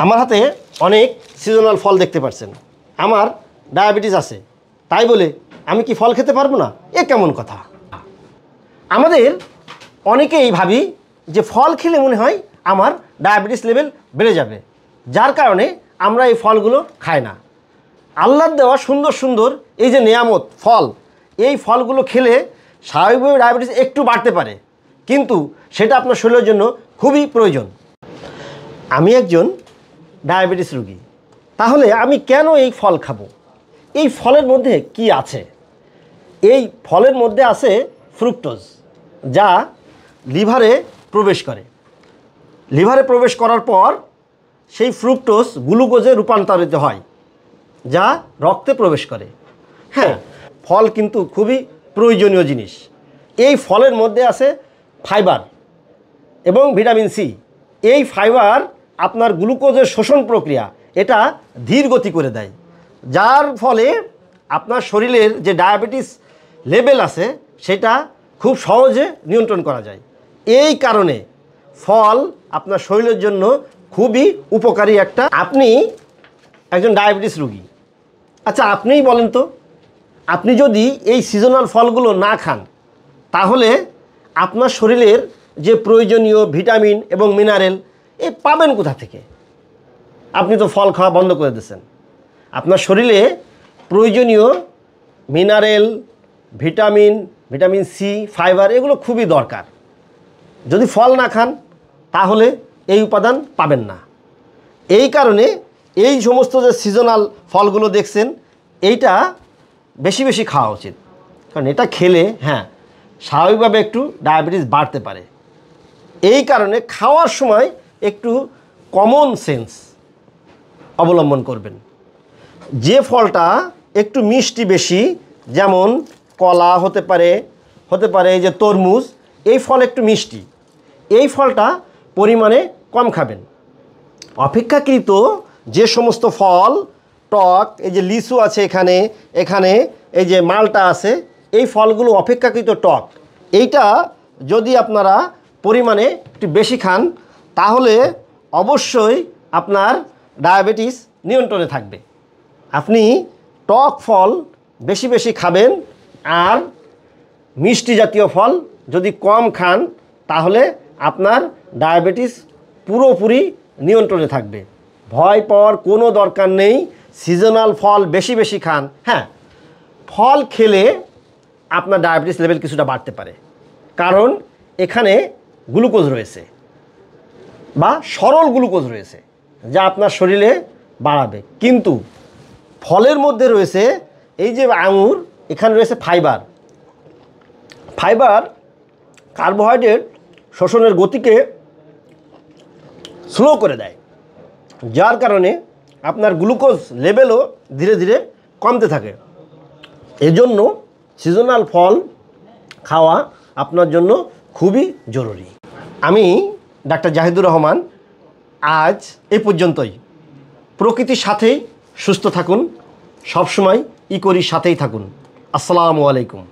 আমার হাতে অনেক সিজনাল ফল দেখতে পাচ্ছেন। আমার ডায়াবেটিস আছে, তাই বলে আমি কি ফল খেতে পারবো না? এ কেমন কথা? আমাদের অনেকেই ভাবি যে ফল খেলে মনে হয় আমার ডায়াবেটিস লেভেল বেড়ে যাবে, যার কারণে আমরা এই ফলগুলো খাই না। আল্লাহর দেওয়া সুন্দর সুন্দর এই যে নেয়ামত ফল, এই ফলগুলো খেলে স্বাভাবিকভাবে ডায়াবেটিস একটু বাড়তে পারে, কিন্তু সেটা আপনার শরীরের জন্য খুবই প্রয়োজন। আমি একজন ডায়াবেটিস রোগী, তাহলে আমি কেন এই ফল খাবো? এই ফলের মধ্যে কি আছে? এই ফলের মধ্যে আছে ফ্রুক্টোজ, যা লিভারে প্রবেশ করে। লিভারে প্রবেশ করার পর সেই ফ্রুক্টোজ গ্লুকোজে রূপান্তরিত হয়, যা রক্তে প্রবেশ করে। হ্যাঁ, ফল কিন্তু খুবই প্রয়োজনীয় জিনিস। এই ফলের মধ্যে আছে ফাইবার এবং ভিটামিন সি। এই ফাইবার আপনার গ্লুকোজের শোষণ প্রক্রিয়া এটা ধীর গতি করে দেয়, যার ফলে আপনার শরীরের যে ডায়াবেটিস লেভেল আছে সেটা খুব সহজে নিয়ন্ত্রণ করা যায়। এই কারণে ফল আপনার শরীরের জন্য খুবই উপকারী একটা। আপনি একজন ডায়াবেটিস রোগী, আচ্ছা আপনিই বলেন তো, আপনি যদি এই সিজনাল ফলগুলো না খান তাহলে আপনার শরীরের যে প্রয়োজনীয় ভিটামিন এবং মিনারেল এ পাবেন কোথা থেকে? আপনি তো ফল খাওয়া বন্ধ করে দিয়েছেন। আপনার শরীরে প্রয়োজনীয় মিনারেল, ভিটামিন সি, ফাইবার এগুলো খুবই দরকার। যদি ফল না খান তাহলে এই উপাদান পাবেন না। এই কারণে এই সমস্ত যে সিজনাল ফলগুলো দেখছেন এইটা বেশি বেশি খাওয়া উচিত, কারণ এটা খেলে হ্যাঁ স্বাভাবিকভাবে একটু ডায়াবেটিস বাড়তে পারে। এই কারণে খাওয়ার সময় একটু কমন সেন্স অবলম্বন করবেন। যে ফলটা একটু মিষ্টি বেশি, যেমন কলা হতে পারে এই যে তরমুজ, এই ফল একটু মিষ্টি, এই ফলটা পরিমাণে কম খাবেন। অপেক্ষাকৃত যে সমস্ত ফল টক, এই যে লিচু আছে এখানে এই যে মালটা আছে, এই ফলগুলো অপেক্ষাকৃত টক। এইটা যদি আপনারা পরিমাণে একটু বেশি খান তাহলে অবশ্যই আপনার ডায়াবেটিস নিয়ন্ত্রণে থাকবে। আপনি টক ফল বেশি বেশি খাবেন, আর মিষ্টি জাতীয় ফল যদি কম খান তাহলে আপনার ডায়াবেটিস পুরোপুরি নিয়ন্ত্রণে থাকবে। ভয় পাওয়ার কোনো দরকার নেই। সিজনাল ফল বেশি বেশি খান। হ্যাঁ, ফল খেলে আপনার ডায়াবেটিস লেভেল কিছুটা বাড়তে পারে, কারণ এখানে গ্লুকোজ রয়েছে বা সরল গ্লুকোজ রয়েছে, যা আপনার শরীরে বাড়াবে। কিন্তু ফলের মধ্যে রয়েছে এই যে আঙুর, এখানে রয়েছে ফাইবার। কার্বোহাইড্রেট শোষণের গতিকে স্লো করে দেয়, যার কারণে আপনার গ্লুকোজ লেভেলও ধীরে ধীরে কমতে থাকে। এজন্য সিজনাল ফল খাওয়া আপনার জন্য খুবই জরুরি। আমি ডাক্তার জাহিদুর রহমান, আজ এই পর্যন্তই। প্রকৃতির সাথেই সুস্থ থাকুন, সবসময় ইকোরির সাথেই থাকুন। আসসালামু আলাইকুম।